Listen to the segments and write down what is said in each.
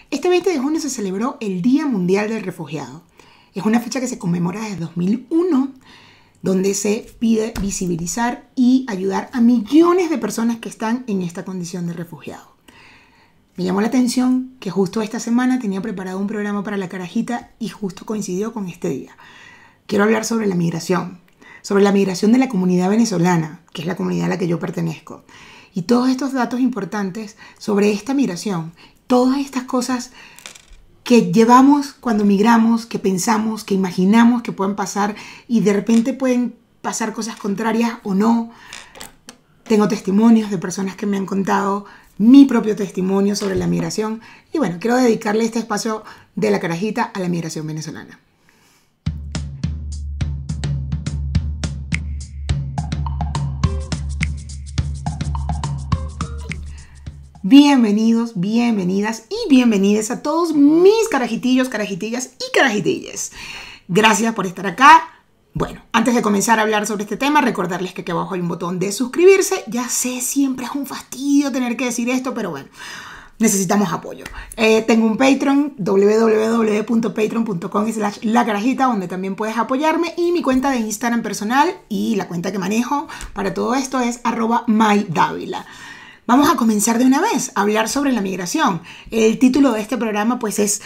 Este 20 de junio se celebró el Día Mundial del Refugiado. Es una fecha que se conmemora desde 2001, donde se pide visibilizar y ayudar a millones de personas que están en esta condición de refugiado. Me llamó la atención que justo esta semana tenía preparado un programa para La Carajita y justo coincidió con este día. Quiero hablar sobre la migración de la comunidad venezolana, que es la comunidad a la que yo pertenezco. Y todos estos datos importantes sobre esta migración, todas estas cosas que llevamos cuando migramos, que pensamos, que imaginamos que pueden pasar y de repente pueden pasar cosas contrarias o no. Tengo testimonios de personas que me han contado mi propio testimonio sobre la migración y bueno, quiero dedicarle este espacio de La Carajita a la migración venezolana. Bienvenidos, bienvenidas y bienvenidas a todos mis carajitillos, carajitillas y carajitillas. Gracias por estar acá. Bueno, antes de comenzar a hablar sobre este tema, recordarles que aquí abajo hay un botón de suscribirse. Ya sé, siempre es un fastidio tener que decir esto, pero bueno, necesitamos apoyo. Tengo un Patreon, www.patreon.com/lacarajita, donde también puedes apoyarme. Y mi cuenta de Instagram personal y la cuenta que manejo para todo esto es @mydavila. Vamos a comenzar de una vez a hablar sobre la migración. El título de este programa pues es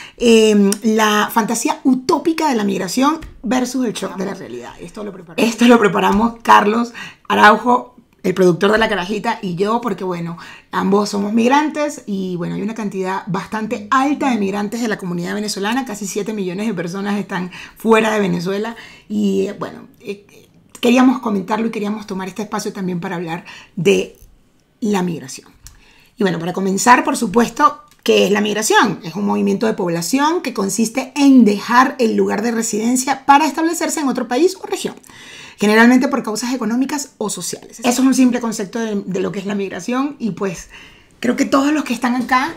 la fantasía utópica de la migración versus el shock de la realidad. Esto lo preparamos Carlos Araujo, el productor de La Carajita, y yo, porque bueno, ambos somos migrantes y bueno, hay una cantidad bastante alta de migrantes de la comunidad venezolana. Casi 7 millones de personas están fuera de Venezuela y bueno, queríamos comentarlo y queríamos tomar este espacio también para hablar de la migración. Y bueno, para comenzar, por supuesto, ¿qué es la migración? Es un movimiento de población que consiste en dejar el lugar de residencia para establecerse en otro país o región, generalmente por causas económicas o sociales. Eso es un simple concepto de lo que es la migración y pues creo que todos los que están acá,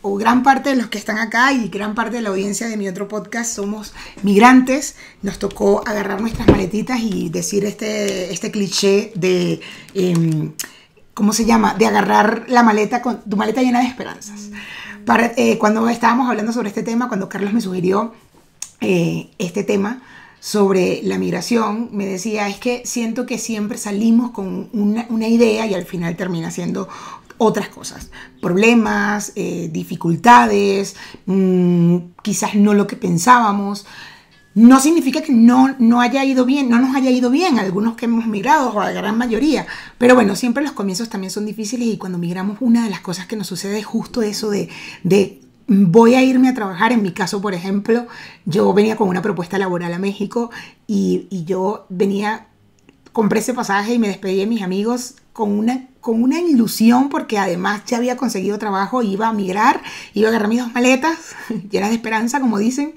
o gran parte de los que están acá y gran parte de la audiencia de mi otro podcast somos migrantes. Nos tocó agarrar nuestras maletitas y decir este cliché de ¿cómo se llama? De agarrar la maleta, con tu maleta llena de esperanzas. Cuando estábamos hablando sobre este tema, cuando Carlos me sugirió este tema sobre la migración, me decía, es que siento que siempre salimos con una idea y al final termina siendo otras cosas. Problemas, dificultades, quizás no lo que pensábamos. No significa que no nos haya ido bien algunos que hemos migrado, o la gran mayoría. Pero bueno, siempre los comienzos también son difíciles y cuando migramos una de las cosas que nos sucede es justo eso de voy a irme a trabajar. En mi caso, por ejemplo, yo venía con una propuesta laboral a México y yo compré ese pasaje y me despedí de mis amigos con una ilusión porque además ya había conseguido trabajo, iba a migrar, iba a agarrar mis 2 maletas llenas de esperanza, como dicen.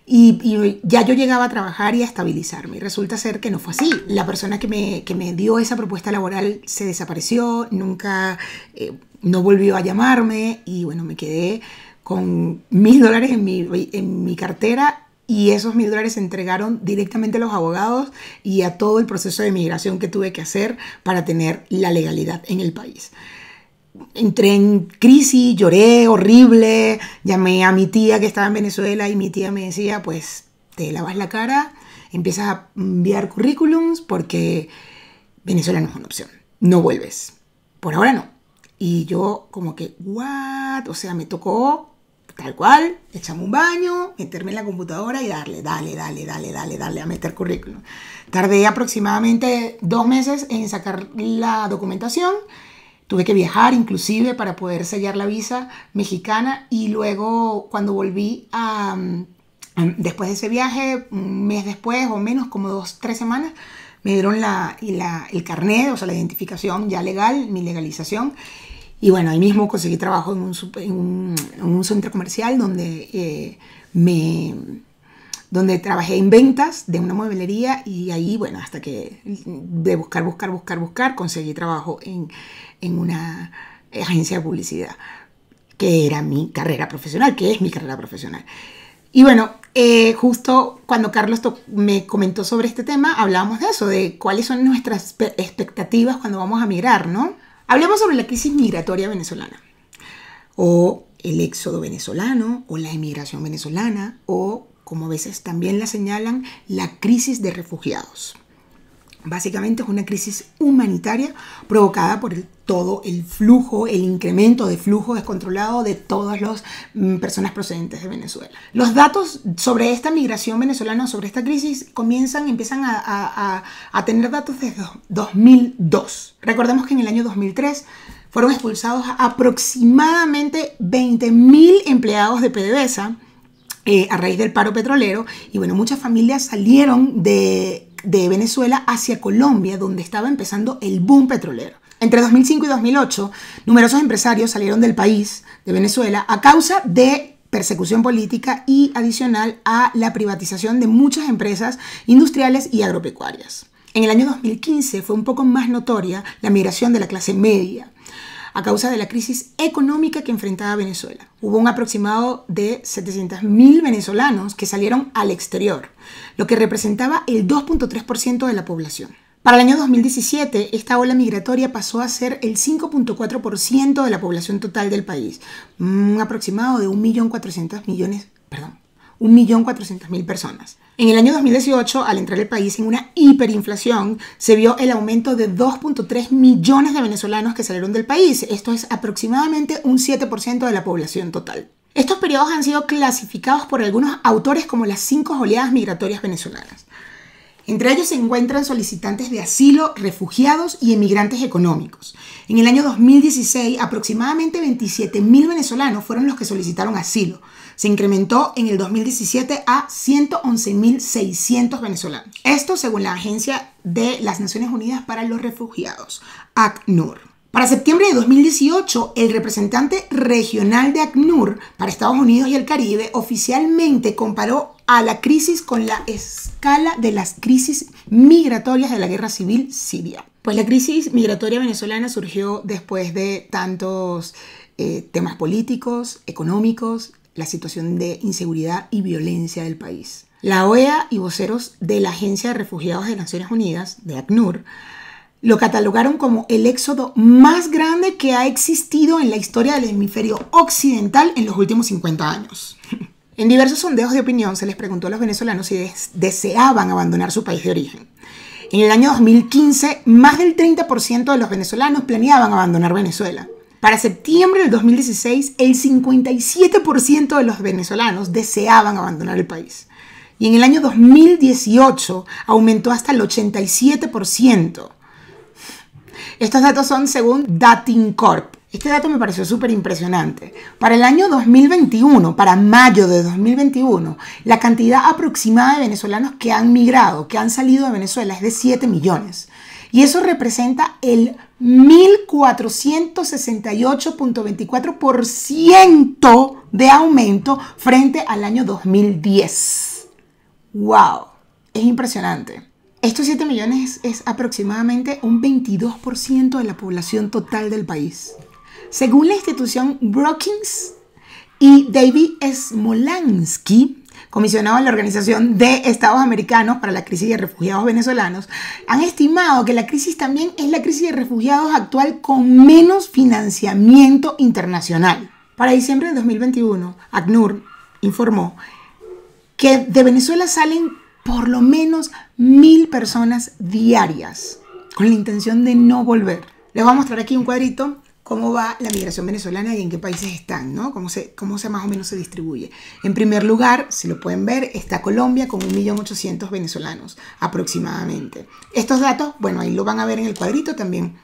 Y ya yo llegaba a trabajar y a estabilizarme. Y resulta ser que no fue así. La persona que me dio esa propuesta laboral se desapareció, nunca, no volvió a llamarme y bueno, me quedé con $1,000 en mi cartera y esos $1,000 se entregaron directamente a los abogados y a todo el proceso de migración que tuve que hacer para tener la legalidad en el país. Entré en crisis, lloré horrible, llamé a mi tía que estaba en Venezuela y mi tía me decía, pues te lavas la cara, empiezas a enviar currículums porque Venezuela no es una opción, no vuelves, por ahora no. Y yo como que, ¿what? O sea, me tocó tal cual, echarme un baño, meterme en la computadora y dale a meter currículum. Tardé aproximadamente 2 meses en sacar la documentación. Tuve que viajar inclusive para poder sellar la visa mexicana y luego cuando volví después de ese viaje, un mes después o menos, como 2-3 semanas, me dieron el carnet, o sea, la identificación ya legal, mi legalización. Y bueno, ahí mismo conseguí trabajo en un centro comercial donde trabajé en ventas de una mueblería y ahí, bueno, hasta que de buscar, conseguí trabajo en una agencia de publicidad, que era mi carrera profesional, que es mi carrera profesional. Y bueno, justo cuando Carlos me comentó sobre este tema, hablábamos de eso, de cuáles son nuestras expectativas cuando vamos a migrar, ¿no? Hablemos sobre la crisis migratoria venezolana, o el éxodo venezolano o la emigración venezolana o, como a veces también la señalan, la crisis de refugiados. Básicamente es una crisis humanitaria provocada por todo el flujo, el incremento de flujo descontrolado de todas las personas procedentes de Venezuela. Los datos sobre esta migración venezolana, sobre esta crisis, empiezan a tener datos desde 2002. Recordemos que en el año 2003 fueron expulsados aproximadamente 20.000 empleados de PDVSA a raíz del paro petrolero. Y bueno, muchas familias salieron de Venezuela hacia Colombia, donde estaba empezando el boom petrolero. Entre 2005 y 2008, numerosos empresarios salieron del país, de Venezuela, a causa de persecución política y adicional a la privatización de muchas empresas industriales y agropecuarias. En el año 2015 fue un poco más notoria la migración de la clase media, a causa de la crisis económica que enfrentaba Venezuela. Hubo un aproximado de 700.000 venezolanos que salieron al exterior, lo que representaba el 2.3% de la población. Para el año 2017, esta ola migratoria pasó a ser el 5.4% de la población total del país, un aproximado de 1.400.000 personas. En el año 2018, al entrar el país en una hiperinflación, se vio el aumento de 2.3 millones de venezolanos que salieron del país. Esto es aproximadamente un 7% de la población total. Estos periodos han sido clasificados por algunos autores como las 5 oleadas migratorias venezolanas. Entre ellos se encuentran solicitantes de asilo, refugiados y emigrantes económicos. En el año 2016, aproximadamente 27.000 venezolanos fueron los que solicitaron asilo. Se incrementó en el 2017 a 111.600 venezolanos. Esto según la Agencia de las Naciones Unidas para los Refugiados, ACNUR. Para septiembre de 2018, el representante regional de ACNUR para Estados Unidos y el Caribe oficialmente comparó a la crisis con la escala de las crisis migratorias de la guerra civil siria. Pues la crisis migratoria venezolana surgió después de tantos temas políticos, económicos, la situación de inseguridad y violencia del país. La OEA y voceros de la Agencia de Refugiados de Naciones Unidas, de ACNUR, lo catalogaron como el éxodo más grande que ha existido en la historia del hemisferio occidental en los últimos 50 años. En diversos sondeos de opinión se les preguntó a los venezolanos si deseaban abandonar su país de origen. En el año 2015, más del 30% de los venezolanos planeaban abandonar Venezuela. Para septiembre del 2016, el 57% de los venezolanos deseaban abandonar el país. Y en el año 2018 aumentó hasta el 87%. Estos datos son según Datincorp. Este dato me pareció súper impresionante. Para el año 2021, para mayo de 2021, la cantidad aproximada de venezolanos que han migrado, que han salido de Venezuela, es de 7 millones. Y eso representa el 1.468.24% de aumento frente al año 2010. ¡Wow! Es impresionante. Estos 7 millones es aproximadamente un 22% de la población total del país. Según la institución Brookings y David Smolansky, comisionado en la Organización de Estados Americanos para la crisis de refugiados venezolanos, han estimado que la crisis también es la crisis de refugiados actual con menos financiamiento internacional. Para diciembre de 2021, ACNUR informó que de Venezuela salen por lo menos 1.000 personas diarias con la intención de no volver. Les voy a mostrar aquí un cuadrito cómo va la migración venezolana y en qué países están, ¿no? Cómo se más o menos se distribuye. En primer lugar, si lo pueden ver, está Colombia con 1.800.000 venezolanos aproximadamente. Estos datos, bueno, ahí lo van a ver en el cuadrito también.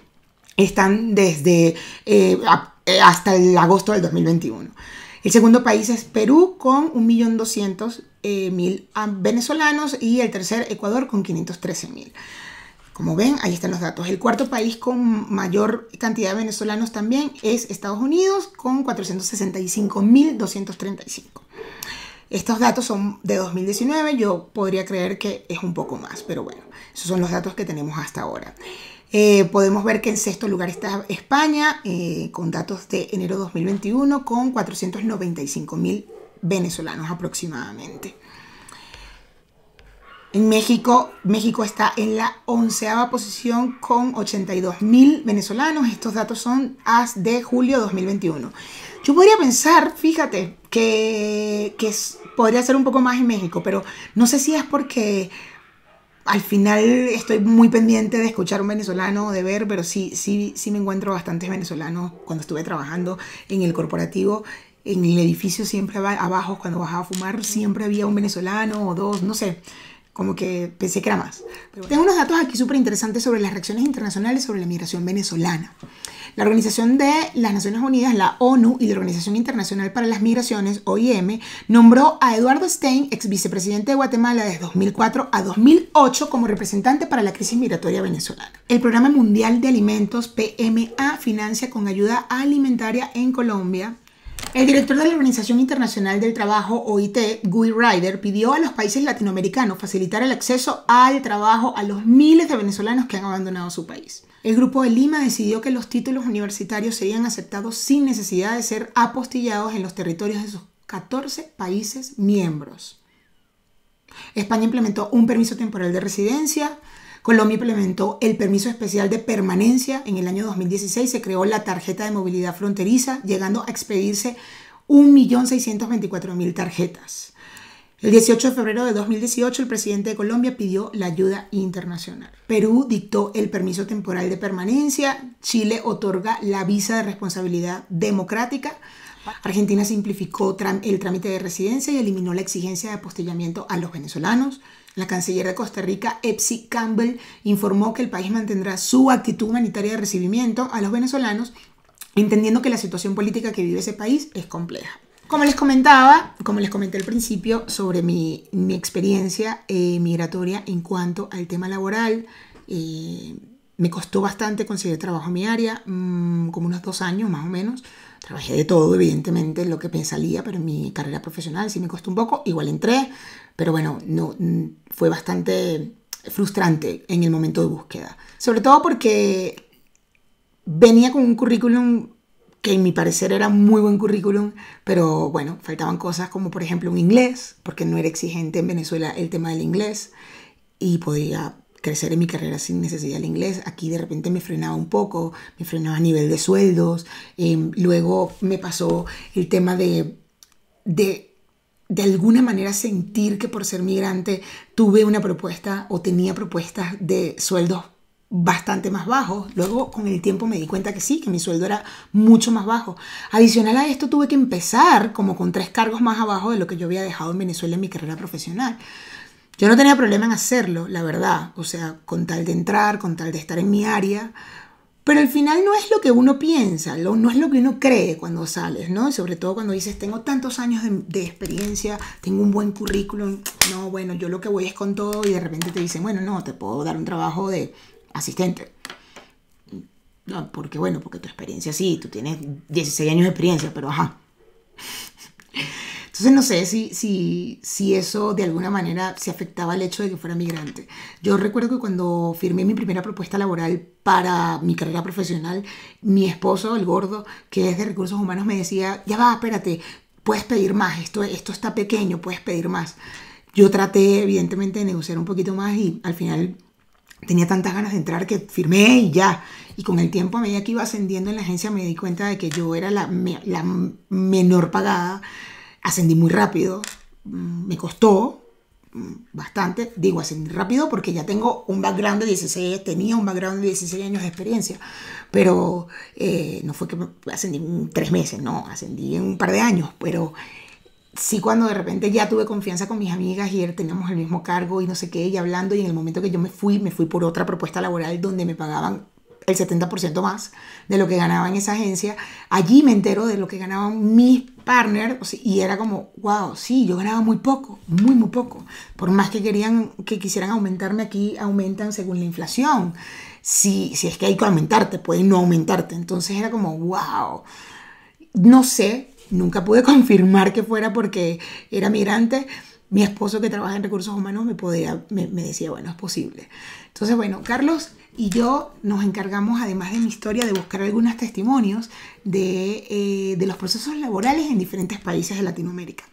Están desde hasta el agosto del 2021. El segundo país es Perú con 1.200.000 venezolanos y el tercer Ecuador con 513.000. Como ven, ahí están los datos. El cuarto país con mayor cantidad de venezolanos también es Estados Unidos con 465.235. Estos datos son de 2019. Yo podría creer que es un poco más, pero bueno, esos son los datos que tenemos hasta ahora. Podemos ver que en sexto lugar está España, con datos de enero 2021, con 495.000 venezolanos aproximadamente. En México está en la 11ª posición con 82.000 venezolanos. Estos datos son de julio 2021. Yo podría pensar, fíjate, que podría ser un poco más en México, pero no sé si es porque al final estoy muy pendiente de escuchar a un venezolano, de ver, pero sí me encuentro bastantes venezolanos cuando estuve trabajando en el corporativo. En el edificio siempre abajo, cuando bajaba a fumar, siempre había un venezolano o dos, no sé. Como que pensé que era más. Pero tengo unos datos aquí súper interesantes sobre las reacciones internacionales sobre la migración venezolana. La Organización de las Naciones Unidas, la ONU, y la Organización Internacional para las Migraciones, OIM, nombró a Eduardo Stein, ex vicepresidente de Guatemala desde 2004 a 2008, como representante para la crisis migratoria venezolana. El Programa Mundial de Alimentos, PMA, financia con ayuda alimentaria en Colombia. El director de la Organización Internacional del Trabajo, OIT, Guy Ryder, pidió a los países latinoamericanos facilitar el acceso al trabajo a los miles de venezolanos que han abandonado su país. El Grupo de Lima decidió que los títulos universitarios serían aceptados sin necesidad de ser apostillados en los territorios de sus 14 países miembros. España implementó un permiso temporal de residencia. Colombia implementó el permiso especial de permanencia. En el año 2016 se creó la tarjeta de movilidad fronteriza, llegando a expedirse 1.624.000 tarjetas. El 18 de febrero de 2018, el presidente de Colombia pidió la ayuda internacional. Perú dictó el permiso temporal de permanencia. Chile otorga la visa de responsabilidad democrática. Argentina simplificó el trámite de residencia y eliminó la exigencia de apostillamiento a los venezolanos. La canciller de Costa Rica, Epsi Campbell, informó que el país mantendrá su actitud humanitaria de recibimiento a los venezolanos, entendiendo que la situación política que vive ese país es compleja. Como les comenté al principio sobre mi experiencia migratoria en cuanto al tema laboral, me costó bastante conseguir trabajo en mi área, como unos 2 años más o menos. Trabajé de todo, evidentemente, lo que me salía, pero en mi carrera profesional sí me costó un poco. Igual entré, pero bueno, no, fue bastante frustrante en el momento de búsqueda. Sobre todo porque venía con un currículum que en mi parecer era muy buen currículum, pero bueno, faltaban cosas como por ejemplo un inglés, porque no era exigente en Venezuela el tema del inglés y podía crecer en mi carrera sin necesidad del inglés. Aquí de repente me frenaba un poco, me frenaba a nivel de sueldos. Luego me pasó el tema de alguna manera sentir que por ser migrante tuve una propuesta o tenía propuestas de sueldos bastante más bajos. Luego con el tiempo me di cuenta que sí, que mi sueldo era mucho más bajo. Adicional a esto tuve que empezar como con 3 cargos más abajo de lo que yo había dejado en Venezuela en mi carrera profesional. Yo no tenía problema en hacerlo, la verdad, o sea, con tal de entrar, con tal de estar en mi área, pero al final no es lo que uno piensa, no es lo que uno cree cuando sales, ¿no? Y sobre todo cuando dices, tengo tantos años de experiencia, tengo un buen currículum, no, bueno, yo lo que voy es con todo y de repente te dicen, bueno, no, te puedo dar un trabajo de asistente. No, porque tu experiencia sí, tú tienes 16 años de experiencia, pero ajá. Entonces no sé si eso de alguna manera se afectaba al hecho de que fuera migrante. Yo recuerdo que cuando firmé mi primera propuesta laboral para mi carrera profesional, mi esposo, el gordo, que es de recursos humanos, me decía, ya va, espérate, puedes pedir más, esto está pequeño, puedes pedir más. Yo traté evidentemente de negociar un poquito más y al final tenía tantas ganas de entrar que firmé y ya. Y con el tiempo, a medida que iba ascendiendo en la agencia, me di cuenta de que yo era la menor pagada. Ascendí muy rápido, me costó bastante, digo ascendí rápido porque ya tengo un background de 16, tenía un background de 16 años de experiencia, pero no fue que ascendí en 3 meses, no, ascendí en un par de años, pero sí cuando de repente ya tuve confianza con mis amigas y teníamos el mismo cargo y no sé qué, y hablando, y en el momento que yo me fui por otra propuesta laboral donde me pagaban el 70% más de lo que ganaba en esa agencia. Allí me entero de lo que ganaban mis partners, o sea, y era como, wow, sí, yo ganaba muy poco, muy poco. Por más que quisieran aumentarme, aquí aumentan según la inflación. Si es que hay que aumentarte, pueden no aumentarte. Entonces era como, wow. No sé, nunca pude confirmar que fuera porque era migrante. Mi esposo, que trabaja en recursos humanos, me decía, bueno, es posible. Entonces, bueno, Carlos y yo nos encargamos, además de mi historia, de buscar algunos testimonios de los procesos laborales en diferentes países de Latinoamérica.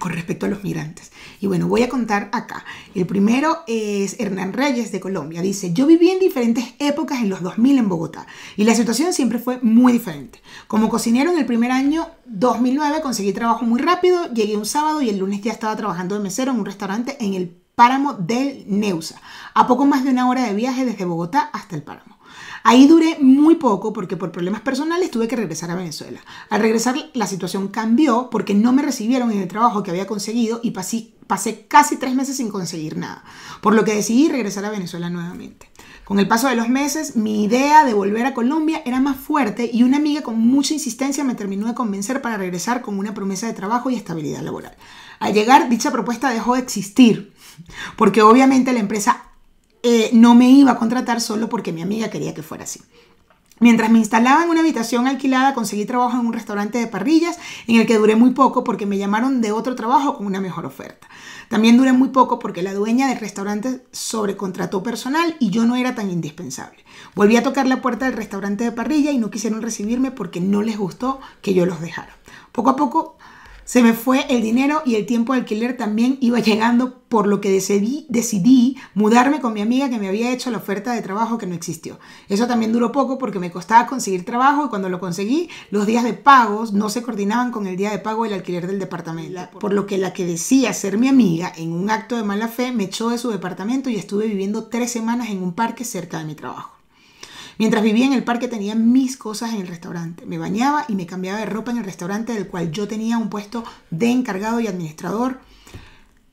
con respecto a los migrantes. Y bueno, voy a contar acá. El primero es Hernán Reyes de Colombia. Dice, yo viví en diferentes épocas en los 2000 en Bogotá y la situación siempre fue muy diferente. Como cocinero en el primer año 2009 conseguí trabajo muy rápido, llegué un sábado y el lunes ya estaba trabajando de mesero en un restaurante en el Páramo del Neusa, a poco más de 1 hora de viaje desde Bogotá hasta el Páramo. Ahí duré muy poco porque por problemas personales tuve que regresar a Venezuela. Al regresar la situación cambió porque no me recibieron en el trabajo que había conseguido y pasé casi 3 meses sin conseguir nada, por lo que decidí regresar a Venezuela nuevamente. Con el paso de los meses, mi idea de volver a Colombia era más fuerte y una amiga con mucha insistencia me terminó de convencer para regresar con una promesa de trabajo y estabilidad laboral. Al llegar, dicha propuesta dejó de existir porque obviamente la empresa no me iba a contratar solo porque mi amiga quería que fuera así. Mientras me instalaba en una habitación alquilada, conseguí trabajo en un restaurante de parrillas en el que duré muy poco porque me llamaron de otro trabajo con una mejor oferta. También duré muy poco porque la dueña del restaurante sobrecontrató personal y yo no era tan indispensable. Volví a tocar la puerta del restaurante de parrilla y no quisieron recibirme porque no les gustó que yo los dejara. Poco a poco se me fue el dinero y el tiempo de alquiler también iba llegando, por lo que decidí mudarme con mi amiga que me había hecho la oferta de trabajo que no existió. Eso también duró poco porque me costaba conseguir trabajo y cuando lo conseguí, los días de pagos no se coordinaban con el día de pago del alquiler del departamento. Por lo que la que decía ser mi amiga, en un acto de mala fe, me echó de su departamento y estuve viviendo 3 semanas en un parque cerca de mi trabajo. Mientras vivía en el parque tenía mis cosas en el restaurante. Me bañaba y me cambiaba de ropa en el restaurante del cual yo tenía un puesto de encargado y administrador.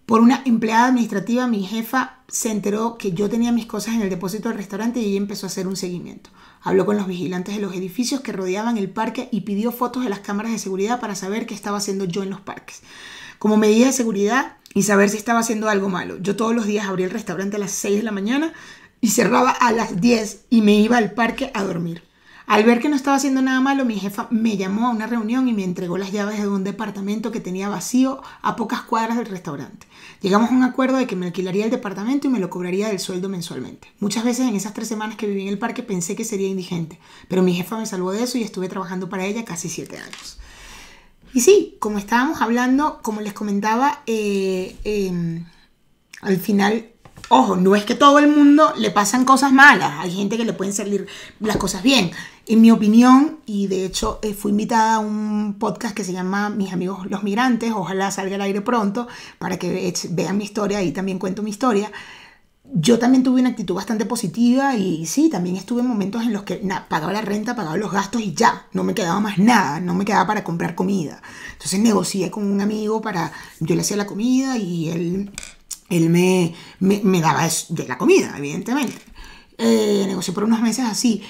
Por una empleada administrativa, mi jefa se enteró que yo tenía mis cosas en el depósito del restaurante y ella empezó a hacer un seguimiento. Habló con los vigilantes de los edificios que rodeaban el parque y pidió fotos de las cámaras de seguridad para saber qué estaba haciendo yo en los parques. Como medida de seguridad y saber si estaba haciendo algo malo. Yo todos los días abría el restaurante a las 6 de la mañana y cerraba a las 10 y me iba al parque a dormir. Al ver que no estaba haciendo nada malo, mi jefa me llamó a una reunión y me entregó las llaves de un departamento que tenía vacío a pocas cuadras del restaurante. Llegamos a un acuerdo de que me alquilaría el departamento y me lo cobraría del sueldo mensualmente. Muchas veces en esas 3 semanas que viví en el parque pensé que sería indigente, pero mi jefa me salvó de eso y estuve trabajando para ella casi 7 años. Y sí, como estábamos hablando, como les comentaba, al final... Ojo, no es que todo el mundo le pasan cosas malas, hay gente que le pueden salir las cosas bien. En mi opinión, y de hecho fui invitada a un podcast que se llama Mis amigos los migrantes, ojalá salga al aire pronto para que vean mi historia, ahí también cuento mi historia. Yo también tuve una actitud bastante positiva y sí, también estuve en momentos en los que pagaba la renta, pagaba los gastos y ya, no me quedaba más nada, no me quedaba para comprar comida. Entonces negocié con un amigo yo le hacía la comida y él me daba de la comida, evidentemente. Negocié por unos meses así.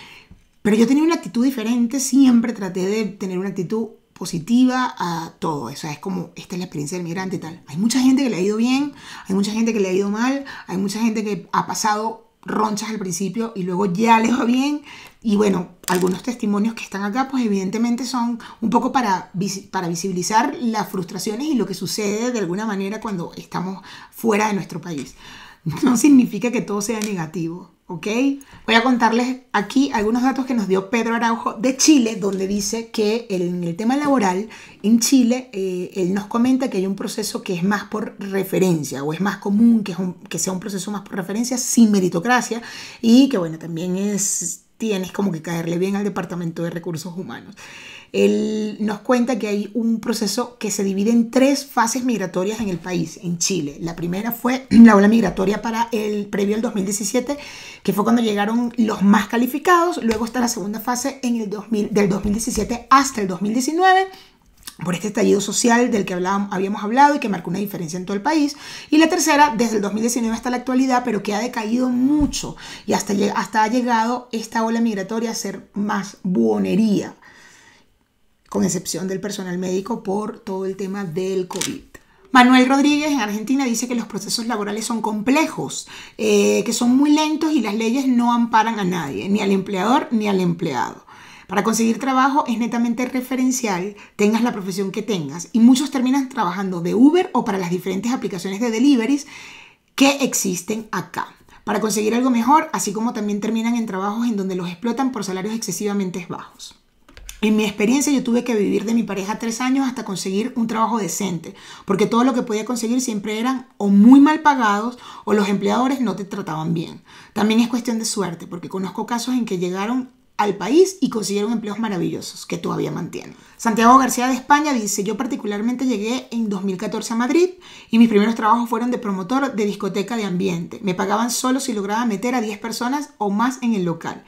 Pero yo tenía una actitud diferente, siempre traté de tener una actitud positiva a todo eso. Es como, esta es la experiencia del migrante y tal. Hay mucha gente que le ha ido bien, hay mucha gente que le ha ido mal, hay mucha gente que ha pasado ronchas al principio y luego ya les va bien. Y bueno, algunos testimonios que están acá, pues evidentemente son un poco para visibilizar las frustraciones y lo que sucede de alguna manera cuando estamos fuera de nuestro país. No significa que todo sea negativo, ¿ok? Voy a contarles aquí algunos datos que nos dio Pedro Araujo de Chile, donde dice que en el tema laboral en Chile, él nos comenta que hay un proceso que es más por referencia, o es más común que sea un proceso más por referencia sin meritocracia, y que bueno, también tienes como que caerle bien al Departamento de Recursos Humanos. Él nos cuenta que hay un proceso que se divide en 3 fases migratorias en el país, en Chile. La primera fue la ola migratoria previo al 2017, que fue cuando llegaron los más calificados. Luego está la segunda fase del 2017 hasta el 2019, por este estallido social del que habíamos hablado y que marcó una diferencia en todo el país. Y la tercera, desde el 2019 hasta la actualidad, pero que ha decaído mucho y hasta ha llegado esta ola migratoria a ser más buonería, con excepción del personal médico por todo el tema del COVID. Manuel Rodríguez en Argentina dice que los procesos laborales son complejos, que son muy lentos y las leyes no amparan a nadie, ni al empleador ni al empleado. Para conseguir trabajo es netamente referencial, tengas la profesión que tengas, y muchos terminan trabajando de Uber o para las diferentes aplicaciones de deliveries que existen acá, para conseguir algo mejor, así como también terminan en trabajos en donde los explotan por salarios excesivamente bajos. En mi experiencia yo tuve que vivir de mi pareja 3 años hasta conseguir un trabajo decente, porque todo lo que podía conseguir siempre eran o muy mal pagados o los empleadores no te trataban bien. También es cuestión de suerte, porque conozco casos en que llegaron al país y consiguieron empleos maravillosos que todavía mantienen. Santiago García de España dice, yo particularmente llegué en 2014 a Madrid y mis primeros trabajos fueron de promotor de discoteca de ambiente. Me pagaban solo si lograba meter a 10 personas o más en el local.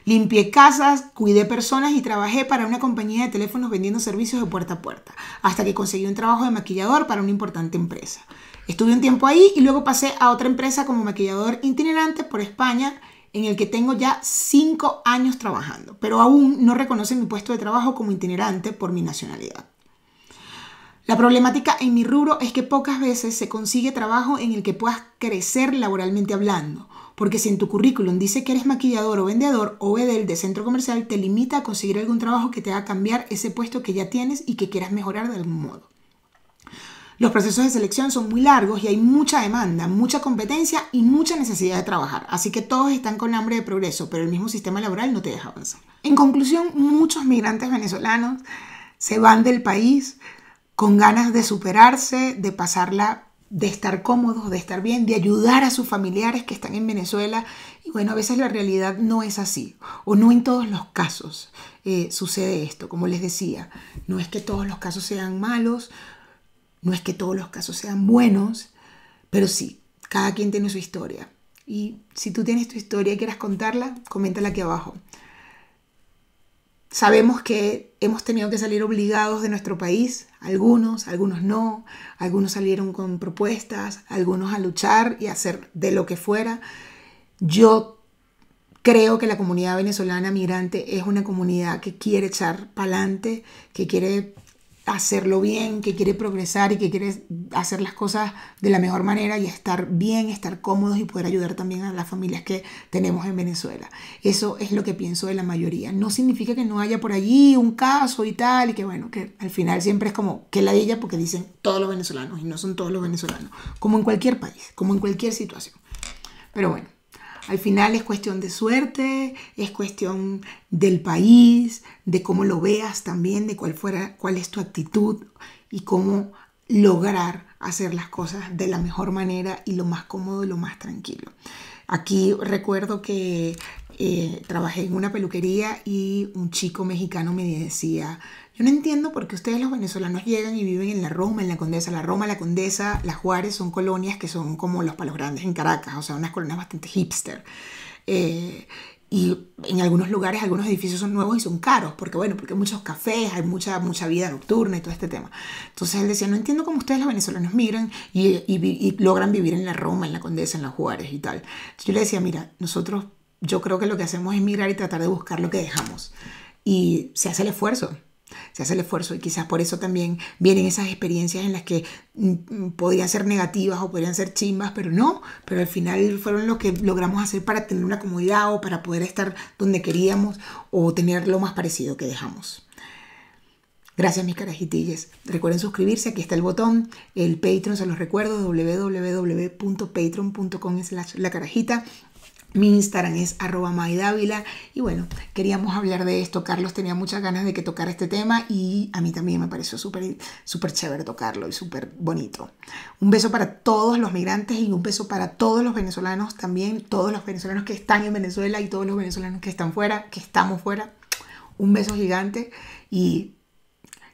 Limpié casas, cuidé personas y trabajé para una compañía de teléfonos vendiendo servicios de puerta a puerta, hasta que conseguí un trabajo de maquillador para una importante empresa. Estuve un tiempo ahí y luego pasé a otra empresa como maquillador itinerante por España, en el que tengo ya 5 años trabajando, pero aún no reconocen mi puesto de trabajo como itinerante por mi nacionalidad. La problemática en mi rubro es que pocas veces se consigue trabajo en el que puedas crecer laboralmente hablando, porque si en tu currículum dice que eres maquillador o vendedor o edel de centro comercial, te limita a conseguir algún trabajo que te haga cambiar ese puesto que ya tienes y que quieras mejorar de algún modo. Los procesos de selección son muy largos y hay mucha demanda, mucha competencia y mucha necesidad de trabajar. Así que todos están con hambre de progreso, pero el mismo sistema laboral no te deja avanzar. En conclusión, muchos migrantes venezolanos se van del país con ganas de superarse, de pasarla, de estar cómodos, de estar bien, de ayudar a sus familiares que están en Venezuela. Y bueno, a veces la realidad no es así, o no en todos los casos sucede esto. Como les decía, no es que todos los casos sean malos, no es que todos los casos sean buenos, pero sí, cada quien tiene su historia. Y si tú tienes tu historia y quieres contarla, coméntala aquí abajo. Sabemos que hemos tenido que salir obligados de nuestro país, algunos no, algunos salieron con propuestas, algunos a luchar y hacer de lo que fuera. Yo creo que la comunidad venezolana migrante es una comunidad que quiere echar para adelante, que quiere hacerlo bien, que quiere progresar y que quiere hacer las cosas de la mejor manera y estar bien, estar cómodos y poder ayudar también a las familias que tenemos en Venezuela. Eso es lo que pienso de la mayoría. No significa que no haya por allí un caso y tal, y que bueno, que al final siempre es como que ladilla porque dicen todos los venezolanos y no son todos los venezolanos, como en cualquier país, como en cualquier situación. Pero bueno, al final es cuestión de suerte, es cuestión del país, de cómo lo veas también, de cuál es tu actitud y cómo lograr hacer las cosas de la mejor manera y lo más cómodo y lo más tranquilo. Aquí recuerdo que trabajé en una peluquería y un chico mexicano me decía, yo no entiendo por qué ustedes los venezolanos llegan y viven en la Roma, en la Condesa. La Roma, la Condesa, las Juárez son colonias que son como los Palos Grandes en Caracas, o sea, unas colonias bastante hipster. Y en algunos lugares, algunos edificios son nuevos y son caros, porque bueno, porque hay muchos cafés, hay mucha vida nocturna y todo este tema. Entonces él decía, no entiendo cómo ustedes los venezolanos migran y logran vivir en la Roma, en la Condesa, en las Juárez y tal. Entonces yo le decía, mira, yo creo que lo que hacemos es migrar y tratar de buscar lo que dejamos. Y se hace el esfuerzo. Se hace el esfuerzo y quizás por eso también vienen esas experiencias en las que podrían ser negativas o podrían ser chimbas, pero al final fueron lo que logramos hacer para tener una comodidad o para poder estar donde queríamos o tener lo más parecido que dejamos. Gracias, mis carajitillas. Recuerden suscribirse, aquí está el botón, el Patreon, se los recuerdo, www.patreon.com/lacarajita. Mi Instagram es @maydavila y bueno, queríamos hablar de esto. Carlos tenía muchas ganas de que tocara este tema y a mí también me pareció súper chévere tocarlo y súper bonito. Un beso para todos los migrantes y un beso para todos los venezolanos también, todos los venezolanos que están en Venezuela y todos los venezolanos que están fuera, que estamos fuera. Un beso gigante y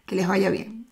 que les vaya bien.